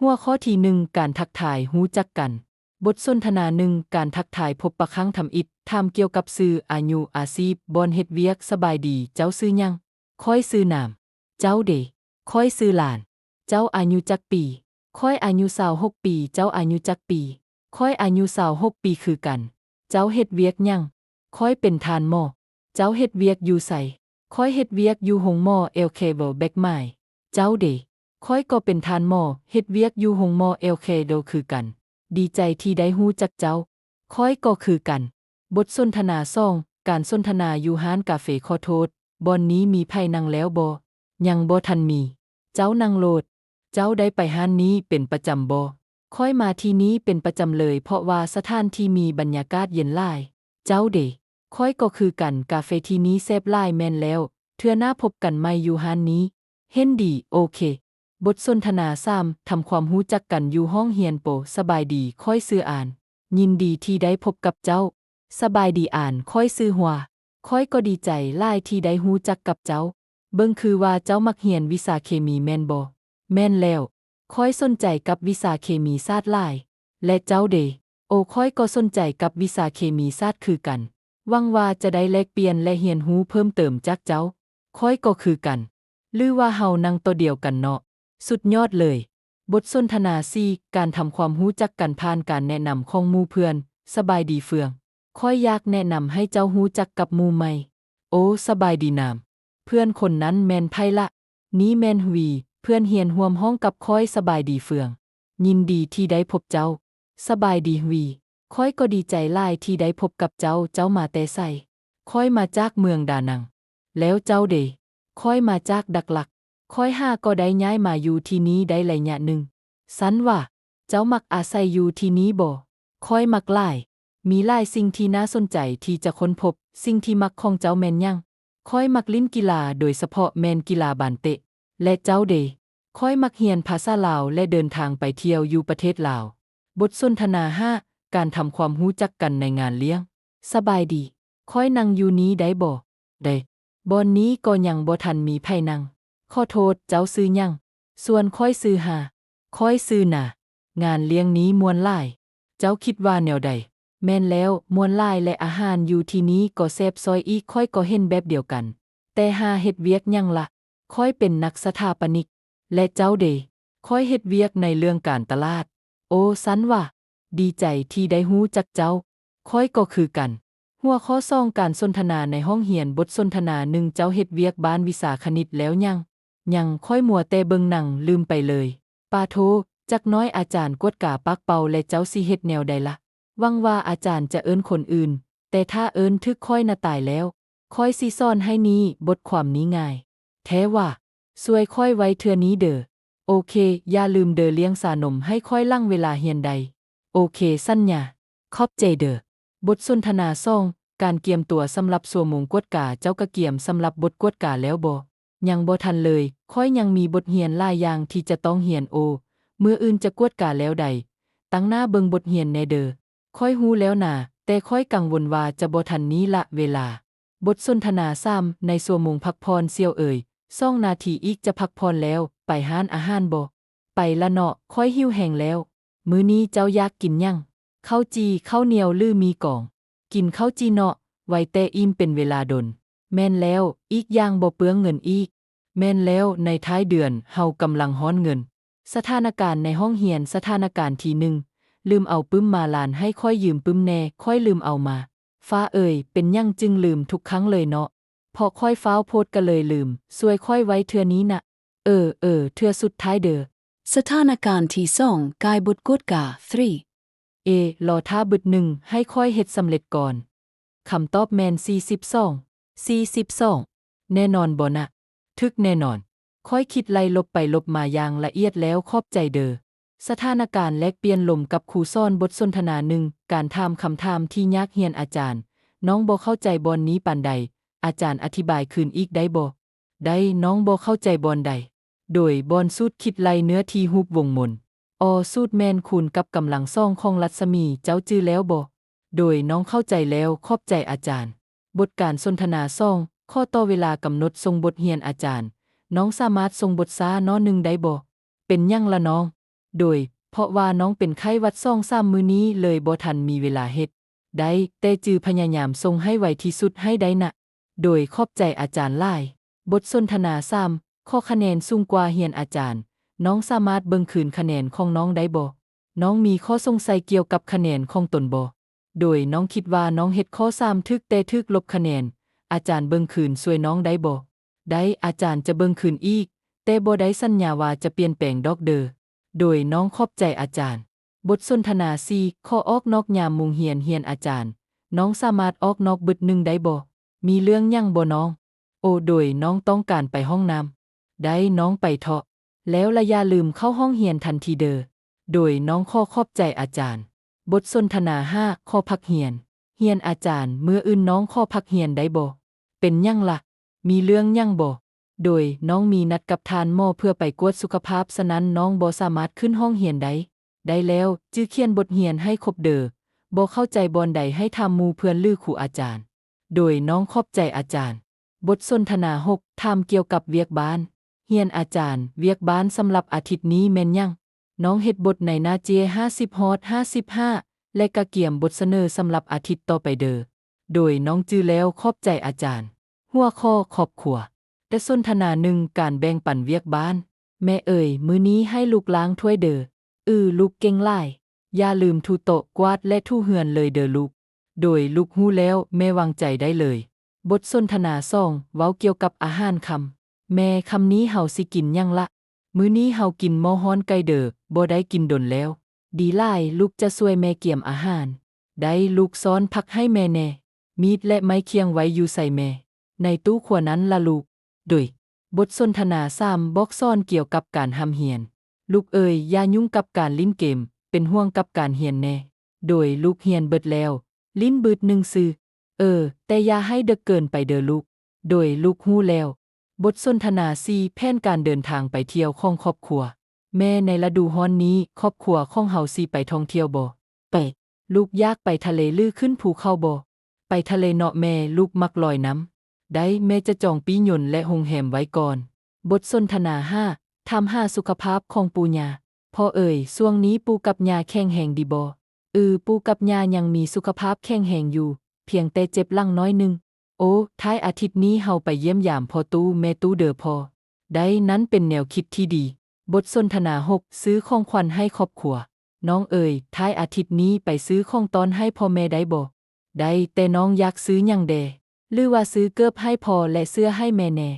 หัวข้อที่1การทักทายรู้จักกันบทสนทนา1การทักทายพบปะครั้งทำอิฐถามเกี่ยวกับชื่ออายุอาชีพบอนเฮ็ดเวียกสบายดีเจ้าชื่อหยังข้อยชื่อนามเจ้าเดข้อยชื่อหลานเจ้าอายุจักปีข้อยอายุ26ปีเจ้าอายุจักปีข้อยอายุ26ปีคือกันเจ้าเฮ็ดเวียกหยังข้อยเป็นทานหม้อเจ้าเฮ็ดเวียกอยู่ไสข้อยเฮ็ดเวียกอยู่โรงหม้อเอลเคเบิลแบกไม้เจ้าเดข้อยก็เป็นทานหม้อเฮ็ดเวียกอยู่โรงหม้อเอลเคโดคือกันดีใจที่ได้รู้จักเจ้าข้อยก็คือกันบทสนทนา2การสนทนาอยู่ร้านกาเฟขอโทษบอนนี้มีไผนั่งแล้วบ่ยังบ่ทันมีเจ้านั่งโลดเจ้าได้ไปร้านนี้เป็นประจำบ่ข้อยมาที่นี้เป็นประจำเลยเพราะว่าสถานที่มีบรรยากาศเย็นหลายเจ้าเดข้อยก็คือกันกาเฟที่นี้แซ่บหลายแม่นแล้วเทื่อหน้าพบกันใหม่อยู่ร้านนี้เห็นดีโอเคบทสนทนา3ทำความรู้จักกันอยู่ห้องเรียนโปสบายดีค่อยซื้ออ่านยินดีที่ได้พบกับเจ้าสบายดีอ่านค่อยซื้อหัวค่อยก็ดีใจหลายที่ได้รู้จักกับเจ้าเบิ่งคือว่าเจ้ามักเรียนวิชาเคมีแม่นบ่แม่นแล้วค่อยสนใจกับวิชาเคมีศาสตร์หลายและเจ้าเดโอค่อยก็สนใจกับวิชาเคมีศาสตร์คือกันหวังว่าจะได้แลกเปลี่ยนและเรียนรู้เพิ่มเติมจากเจ้าค่อยก็คือกันหรือว่าเฮานั่งตัวเดียวกันเนาะสุดยอดเลยบทสนทนา4การทำความรู้จักกันผ่านการแนะนำของหมู่เพื่อนสบายดีเฟืองค่อยอยากแนะนำให้เจ้ารู้จักกับหมู่ใหม่โอ้สบายดีนามเพื่อนคนนั้นแม่นไผละนี้แม่นฮวีเพื่อนเฮียนร่วมห้องกับค่อยสบายดีเฟืองยินดีที่ได้พบเจ้าสบายดีฮวีค่อยก็ดีใจหลายที่ได้พบกับเจ้ามาแต่ไสค่อยมาจากเมืองดานังแล้วเจ้าเดค่อยมาจากดักหลักค่อยก็ได้ย้ายมาอยู่ที่นี้ได้ระยะหนึ่งสันว่าเจ้ามักอาศัยอยู่ที่นี้บ่ค่อยมักหลายมีหลายสิ่งที่น่าสนใจที่จะค้นพบสิ่งที่มักของเจ้าแม่นยังค่อยมักลิ้นกีฬาโดยเฉพาะแม่นกีฬาบานเตะและเจ้าเดค่อยมักเรียนภาษาลาวและเดินทางไปเที่ยวอยู่ประเทศลาวบทสนทนา5การทำความรู้จักกันในงานเลี้ยงสบายดีค่อยนั่งอยู่นี้ได้บ่ได้บอนนี้ก็ยังบ่ทันมีไผนั่งขอโทษเจ้าซื้อหยังส่วนค่อยซื้อหาค่อยซื้อหน้างานเลี้ยงนี้ม่วนหลายเจ้าคิดว่าแนวใดแม่นแล้วม่วนหลายและอาหารอยู่ที่นี้ก็แซ่บซอยอีกค่อยก็เห็นแบบเดียวกันแต่หาเฮ็ดเวียกหยังล่ะค่อยเป็นนักสถาปนิกและเจ้าเดค่อยเฮ็ดเวียกในเรื่องการตลาดโอ้สันว่าดีใจที่ได้รู้จักเจ้าค่อยก็คือกันหัวข้อการสนทนาในห้องเรียนบทสนทนา1เจ้าเฮ็ดเวียกบ้านวิชาคณิตแล้วยังค่อยมัวแต่เบิ่งหนังลืมไปเลยปาโทจักน้อยอาจารย์กวดกาปักเป่าและเจ้าสิเฮ็ดแนวใดล่ะหวังว่าอาจารย์จะเอิ้นคนอื่นแต่ถ้าเอิ้นทึกค่อยน่ะตายแล้วค่อยสิสอนให้นี้บทความนี้ง่ายแท้ว่าช่วยค่อยไว้เทื่อนี้เด้อโอเคอย่าลืมเด้อเลี้ยงสานมให้ค่อยลั่งเวลาเรียนใดโอเคสัญญาขอบใจเด้อบทสนทนาการเกียมตัวสำหรับชั่วโมงกวดกาเจ้าก็เกียมสำหรับบทกวดกาแล้วบ่ยังบ่ทันเลยค่อยยังมีบทเรียนหลายอย่างที่จะต้องเรียนมื้ออื่นจะกวดกาแล้วใดตั้งหน้าเบิ่งบทเรียนแน่เด้อค่อยรู้แล้วน่ะแต่ค่อยกังวลว่าจะบ่ทันนี้ละเวลาบทสนทนา3ในชั่วโมงพักพรเสี่ยว2นาทีอีกจะพักพรแล้วไปร้านอาหารบ่ไปละเนาะค่อยหิวแห้งแล้วมื้อนี้เจ้าอยากกินหยังข้าวจีข้าวเหนียวหรือมีกองกินข้าวจีเนาะไว้แต่อิ่มเป็นเวลาดนแม่นแล้วอีกอย่างบ่เปลืองเงินอีกแม่นแล้วในท้ายเดือนเฮากำลังฮ้อนเงินสถานการณ์ในห้องเรียนสถานการณ์ที่1ลืมเอาปึ้มมาลานให้ค่อยยืมปึ้มแน่ค่อยลืมเอามาฟ้าเป็นหยังจึงลืมทุกครั้งเลยเนาะพอค่อยฟ้าวโพดก็เลยลืมช่วยค่อยไว้เทื่อนี้น่ะเทื่อสุดท้ายเด้อสถานการณ์ที่2กายบทกวดกา3รอท่าบึด1ให้ค่อยเฮ็ดสำเร็จก่อนคำตอบแมน42แน่นอนบ่นะทึกแน่นอนค่อยคิดไล่ลบไปลบมาอย่างละเอียดแล้วขอบใจเด้อสถานการณ์แลกเปลี่ยนลมกับครูซ่อนบทสนทนา1การถามคำถามที่ยากเรียนอาจารย์น้องบ่เข้าใจบอนนี้ปานใดอาจารย์อธิบายคืนอีกได้บ่ได้น้องบ่เข้าใจบอนใดโดยบอนสูตรคิดไล่เนื้อที่รูปวงมนสูตรแมนคูณกับกำลังของรัศมีเจ้าจื้อแล้วบ่โดยน้องเข้าใจแล้วขอบใจอาจารย์บทการสนทนาข้อต่อเวลากำหนดส่งบทเรียนอาจารย์น้องสามารถส่งบทซ้าน้อ1ได้บ่เป็นหยังละน้อง โดยเพราะว่าน้องเป็นไข้หวัด2-3มื้อนี้เลยบ่ทันมีเวลาเฮ็ดได้แต่จือพยายามส่งให้ไวที่สุดให้ได้นะโดยขอบใจอาจารย์หลายบทสนทนา3ข้อคะแนนสูงกว่าเรียนอาจารย์น้องสามารถเบิ่งคืนคะแนนของน้องได้บ่น้องมีข้อสงสัยเกี่ยวกับคะแนนของตนบ่โดยน้องคิดว่าน้องเฮ็ดข้อ3ถึกแต่ถึกลบคะแนนอาจารย์เบิ่งคืนช่วยน้องได้บ่ได้อาจารย์จะเบิ่งคืนอีกแต่บ่ได้สัญญาว่าจะเปลี่ยนแปลงดอกเด้อโดยน้องขอบใจอาจารย์บทสนทนา4ข้อออกนอกยามมุงเรียนอาจารย์น้องสามารถออกนอกบึดหนึ่งได้บ่มีเรื่องหยังบ่น้องโอ้โดยน้องต้องการไปห้องน้ำได้น้องไปเถาะแล้วอย่าลืมเข้าห้องเรียนทันทีเด้อโดยน้องขอบใจอาจารย์บทสนทนา5ข้อพักเรียนอาจารย์มื้ออื่นน้องขอพักเรียนได้บ่เป็นหยังล่ะมีเรื่องหยังบ่โดยน้องมีนัดกับทานหมอเพื่อไปกวดสุขภาพฉะนั้นน้องบ่สามารถขึ้นห้องเรียนได้แล้วจื้อเขียนบทเรียนให้ครบเด้อบ่เข้าใจบอนใดให้ทำหมู่เพื่อนลือครูอาจารย์โดยน้องขอบใจอาจารย์บทสนทนา6ถามเกี่ยวกับเวียกบ้านเรียนอาจารย์เวียกบ้านสำหรับอาทิตย์นี้แม่นยังน้องเฮ็ดบทในหน้าเจ50ฮอด55และกะเกี่ยมบทเสนอสำหรับอาทิตย์ต่อไปเด้อโดยน้องจื้อแล้วขอบใจอาจารย์หัวข้อครอบครัวแต่สนทนา1การแบ่งปันเวียกบ้านแม่เอ่ยมื้อนี้ให้ลูกล้างถ้วยเด้อลูกเก่งหลายอย่าลืมถูโต๊ะกวาดและถูเฮือนเลยเด้อลูกโดยลูกฮู้แล้วแม่วางใจได้เลยบทสนทนา2เว้าเกี่ยวกับอาหารคำแม่คำนี้เฮาสิกินหยังละมื้อนี้เฮากินหม้อฮ้อนไก่เด้อบ่ได้กินดนแล้วดีหลายลูกจะช่วยแม่เกี่ยมอาหารได้ลูกซ้อนผักให้แม่แน่มีดและไม้เคียงไว้อยู่ใส่แม่ในตู้ครัวนั้นล่ะลูกโดยบทสนทนา3บอกซ่อนเกี่ยวกับการหำเหียนลูกเอ่ยอย่ายุ่งกับการลิ้นเกมเป็นห่วงกับการเรียนแน่โดยลูกเรียนเบิดแล้วลิ้นบืดหนึ่งซื่อแต่อย่าให้ดึกเกินไปเด้อลูกโดยลูกฮู้แล้วบทสนทนา4แผนการเดินทางไปเที่ยวของครอบครัวแม่ในฤดูร้อนนี้ครอบครัวของเฮาสิไปท่องเที่ยวบ่ไปลูกอยากไปทะเลลือขึ้นภูเขาบ่ไปทะเลเนาะแม่ลูกมักลอยน้ำได้แม่จะจองปีหยนต์และโรงแรมไว้ก่อนบทสนทนา5ถามหาสุขภาพของปู่ย่าพ่อเอ่ยช่วงนี้ปู่กับย่าแข็งแรงดีบ่ปู่กับย่ายังมีสุขภาพแข็งแรงอยู่เพียงแต่เจ็บหลังน้อยหนึงโอ้ท้ายอาทิตย์นี้เฮาไปเยี่ยมยามพ่อตู้แม่ตู้เด้อพ่อได้นั้นเป็นแนวคิดที่ดีบทสนทนา6ซื้อของขวัญให้ครอบครัวน้องเอ่ยท้ายอาทิตย์นี้ไปซื้อของตอนให้พ่อแม่ได้บ่ได้แต่น้องอยากซื้อหยังแดหรือว่าซื้อเกิบให้พ่อและเสื้อให้แม่แน่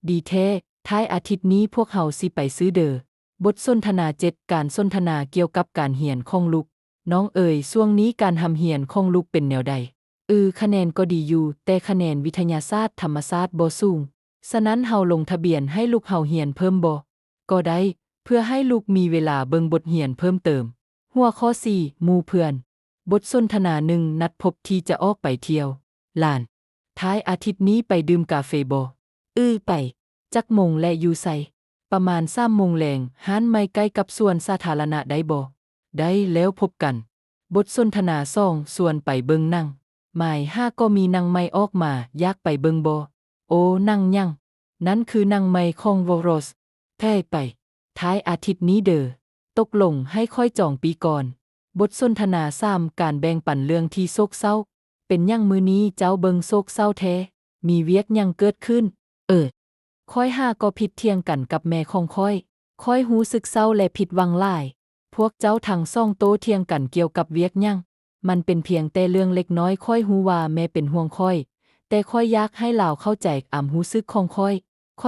ดีแท้ท้ายอาทิตย์นี้พวกเฮาสิไปซื้อเด้อบทสนทนา7การสนทนาเกี่ยวกับการเรียนของลูกน้องเอ่ยช่วงนี้การทำเรียนของลูกเป็นแนวใดคะแนนก็ดีอยู่แต่คะแนนวิทยาศาสตร์ธรรมศาสตร์บ่สูงฉะนั้นเฮาลงทะเบียนให้ลูกเฮาเรียนเพิ่มบ่ก็ได้เพื่อให้ลูกมีเวลาเบิ่งบทเรียนเพิ่มเติมหัวข้อ4หมู่เพื่อนบทสนทนา1นัดพบที่จะออกไปเที่ยวลานท้ายอาทิตย์นี้ไปดื่มกาแฟบ่ไปจักโมงและอยู่ไสประมาณ3 โมงแลงห้านไม่ใกล้กับสวนสาธารณะได้บ่ได้แล้วพบกันบทสนทนา2ส่วนไปเบิ่งหนังหมาย5ก็มีหนังใหม่ออกมาอยากไปเบิ่งบ่โอ้หนังหยังนั่นคือหนังใหม่ของวอรสแพ้ไปท้ายอาทิตย์นี้เด้อตกลงให้ค่อยจองปีก่อนบทสนทนา3การแบ่งปันเรื่องที่โศกเศร้าเป็นหยังมื้อนี้เจ้าเบิงโศกเศร้าแท้มีเวียกหยังเกิดขึ้นค่อยก็ผิดเที่ยงกันกับแม่ของค่อยรู้สึกเศร้าและผิดหวังหลายพวกเจ้าทั้งสองโตเที่ยงกันเกี่ยวกับเวียกหยังมันเป็นเพียงแต่เรื่องเล็กน้อยค่อยรู้ว่าแม่เป็นห่วงค่อยแต่ค่อยอยากให้ลาวเข้าใจรู้สึกของค่อ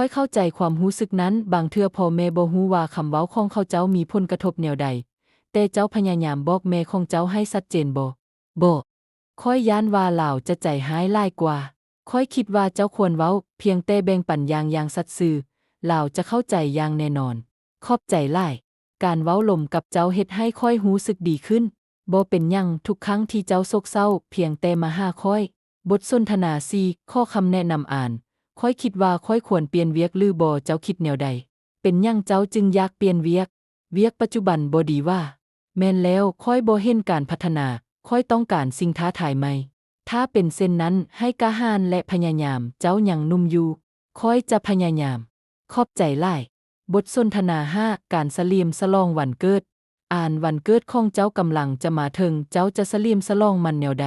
ยเข้าใจความรู้สึกนั้นบางเทื่อพ่อแม่บ่รู้ว่าคำเว้าของเขาเจ้ามีผลกระทบแนวใดแต่เจ้าพยายามบอกแม่ของเจ้าให้ชัดเจนบ่ค่อยย้านว่าลาวจะใจหายหลายกว่าค่อยคิดว่าเจ้าควรเว้าเพียงแต่แบ่งปันอย่างสัตย์ซื่อลาวจะเข้าใจอย่างแน่นอนขอบใจหลายการเว้าลมกับเจ้าเฮ็ดให้ค่อยรู้สึกดีขึ้นบ่เป็นหยังทุกครั้งที่เจ้าโศกเศร้าเพียงแต่มาหาค่อยบทสนทนา4ข้อคำแนะนำอ่านค่อยคิดว่าค่อยควรเปลี่ยนเวียกหรือบ่เจ้าคิดแนวใดเป็นหยังเจ้าจึงอยากเปลี่ยนเวียกปัจจุบันบ่ดีว่าแม่นแล้วค่อยบ่เห็นการพัฒนาค่อยต้องการสิ่งท้าทายใหม่ถ้าเป็นเช่นนั้นให้กล้าหาญและพยายามเจ้ายังหนุ่มอยู่ค่อยจะพยายามขอบใจหลายบทสนทนา5การสลีมฉลองวันเกิด อ่านวันเกิดของเจ้ากำลังจะมาถึงเจ้าจะสลีมสลองมันแนวใด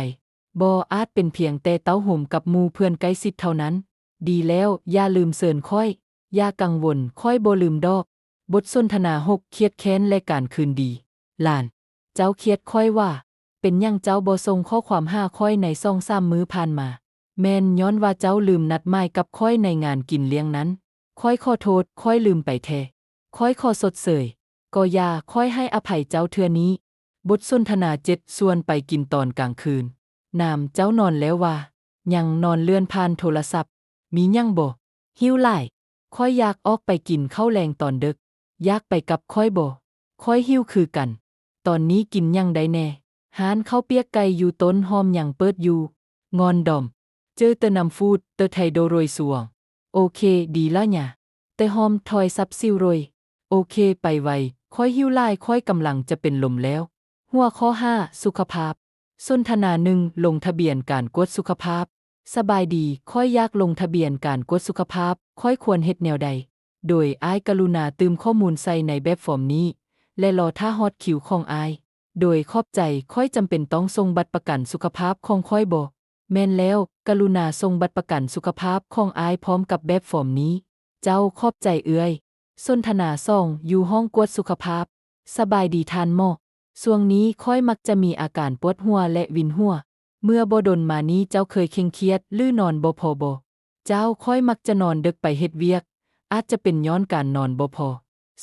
บ่อาจเป็นเพียงแต่เต้าห่มกับหมู่เพื่อนใกล้ชิดเท่านั้นดีแล้วอย่าลืมเสิร์นค่อยอย่ากังวลค่อยบ่ลืมดอกบทสนทนา6เครียดแค้นและการคืนดีหลานเจ้าเครียดค่อยว่าเป็นหยังเจ้าบ่ส่งข้อความหาค่อยใน2-3 มื้อผ่านมาแม่นย้อนว่าเจ้าลืมนัดหมายกับค่อยในงานกินเลี้ยงนั้นค่อยขอโทษค่อยลืมไปแท้ค่อยขอสดเสยก็อย่าค่อยให้อภัยเจ้าเทื่อนี้บทสนทนา7ส่วนไปกินตอนกลางคืนนามเจ้านอนแล้วว่ายังนอนเลื่อนผ่านโทรศัพท์มีหยังบ่หิวหลายค่อยอยากออกไปกินข้าวแรงตอนดึกอยากไปกับค่อยบ่ค่อยหิวคือกันตอนนี้กินหยังได้แน่ร้านข้าวเปียกไก่อยู่ต้นหอมหยังเปิดอยู่งอนดอมเจอเตอนำฟูดเตอไทโดโรยสวงโอเคดีละหญ่าแต่หอมถอยซับซิวโรยโอเคไปไวค่อยหิวหลายค่อยกำลังจะเป็นลมแล้วหัวข้อ5สุขภาพสนทนา1ลงทะเบียนการกวดสุขภาพสบายดีค่อยอยากลงทะเบียนการกวดสุขภาพค่อยควรเฮ็ดแนวใดโดยอ้ายกรุณาตืมข้อมูลใส่ในแบบฟอร์มนี้และรอท่าฮอดคิวของอ้ายโดยขอบใจค่อยจำเป็นต้องส่งบัตรประกันสุขภาพของค่อยบ่แม่นแล้วกรุณาส่งบัตรประกันสุขภาพของอ้ายพร้อมกับแบบฟอร์มนี้เจ้าขอบใจเอื้อยสนทนา2อยู่ห้องกวดสุขภาพสบายดีทานหมอช่วงนี้ค่อยมักจะมีอาการปวดหัวและวินหัวเมื่อบ่ดนมานี้เจ้าเคยเคร่งเครียดหรือนอนบ่พอบ่เจ้าค่อยมักจะนอนดึกไปเฮ็ดเวียกอาจจะเป็นย้อนการนอนบ่พอ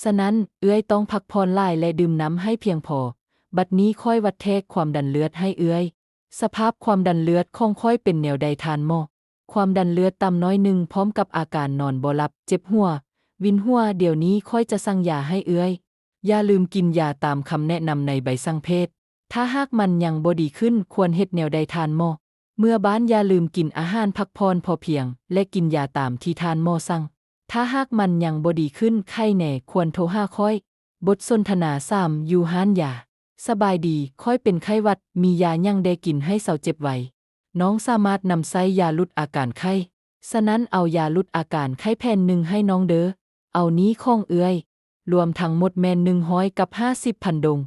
ฉะนั้นเอื้อยต้องพักผ่อนหลายและดื่มน้ำให้เพียงพอบัดนี้ค่อยวัดแทกความดันเลือดให้เอื้อยสภาพความดันเลือดของค่อยเป็นแนวใดทานหมอความดันเลือดต่ำน้อยหนึ่งพร้อมกับอาการนอนบ่หลับเจ็บหัววินหัวเดี๋ยวนี้ค่อยจะสั่งยาให้เอื้อยอย่าลืมกินยาตามคำแนะนำในใบสั่งแพทย์ถ้าหากมันยังบ่ดีขึ้นควรเฮ็ดแนวใดทานหมอเมื่อบ้านอย่าลืมกินอาหารพักผ่อนพอเพียงและกินยาตามที่ทานหมอสั่งถ้าหากมันยังบ่ดีขึ้นไข้แหน่ควรโทรหาค่อยบทสนทนา3อยู่ห้านยาสบายดีค่อยเป็นไข้หวัดมียายังได้กินให้เศร้าเจ็บไวน้องสามารถนำใช้ยาลดอาการไข้ฉะนั้นเอายาลดอาการไข้แผ่นหนึ่งให้น้องเด้อเอานี้ของเอื้อยรวมทั้งหมดแม่น100กับ50,000 ดง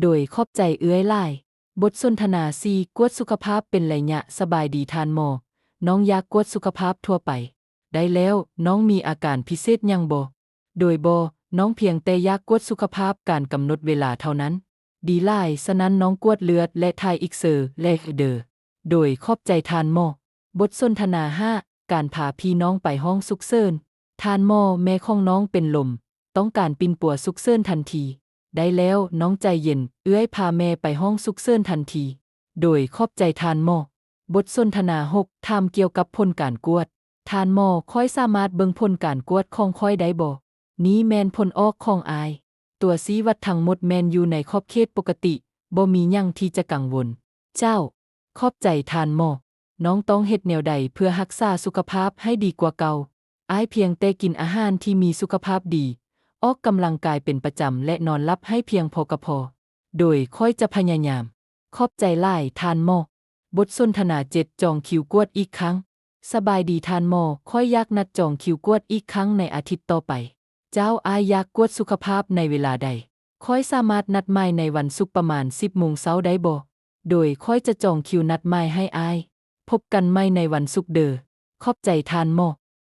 โดยขอบใจเอื้อยหลายบทสนทนา4กวดสุขภาพเป็นระยะสบายดีทานหมอน้องอยากกวดสุขภาพทั่วไปได้แล้วน้องมีอาการพิเศษยังบ่โดยบ่น้องเพียงแต่อยากกวดสุขภาพการกำหนดเวลาเท่านั้นดีหลายฉะนั้นน้องกวดเลือดและถ่ายอีกเซอร์และเดอโดยขอบใจทานหมอบทสนทนา5การพาพี่น้องไปห้องฉุกเฉินทานหมอแม่ของน้องเป็นลมต้องการปิ่นปัวฉุกเฉินทันทีได้แล้วน้องใจเย็นเอื้อยพาแม่ไปห้องฉุกเฉินทันทีโดยขอบใจทานหมอบทสนทนา6ถามเกี่ยวกับผลการกวดทานหมอค่อยสามารถเบิ่งผลการกวดของค่อยได้บ่นี้แม่นผลออกของอายตัวชี้วัดทั้งหมดแม่นอยู่ในขอบเขตปกติบ่มีหยังที่จะกังวลเจ้าขอบใจทานหมอน้องต้องเฮ็ดแนวใดเพื่อรักษาสุขภาพให้ดีกว่าเก่าอายเพียงแต่กินอาหารที่มีสุขภาพดีออกกำลังกายเป็นประจำและนอนหลับให้เพียงพอก็พอโดยค่อยจะพยายามขอบใจหลายทานหมอบทสนทนา7จองคิวกวดอีกครั้งสบายดีทานหมอค่อยอยากนัดจองคิวกวดอีกครั้งในอาทิตย์ต่อไปเจ้าอายอยากกวดสุขภาพในเวลาใดค่อยสามารถนัดหมายในวันศุกร์ประมาณ 10 โมงเช้าได้บ่โดยค่อยจะจองคิวนัดหมายให้อายพบกันใหม่ในวันศุกร์เด้อขอบใจทานหมอ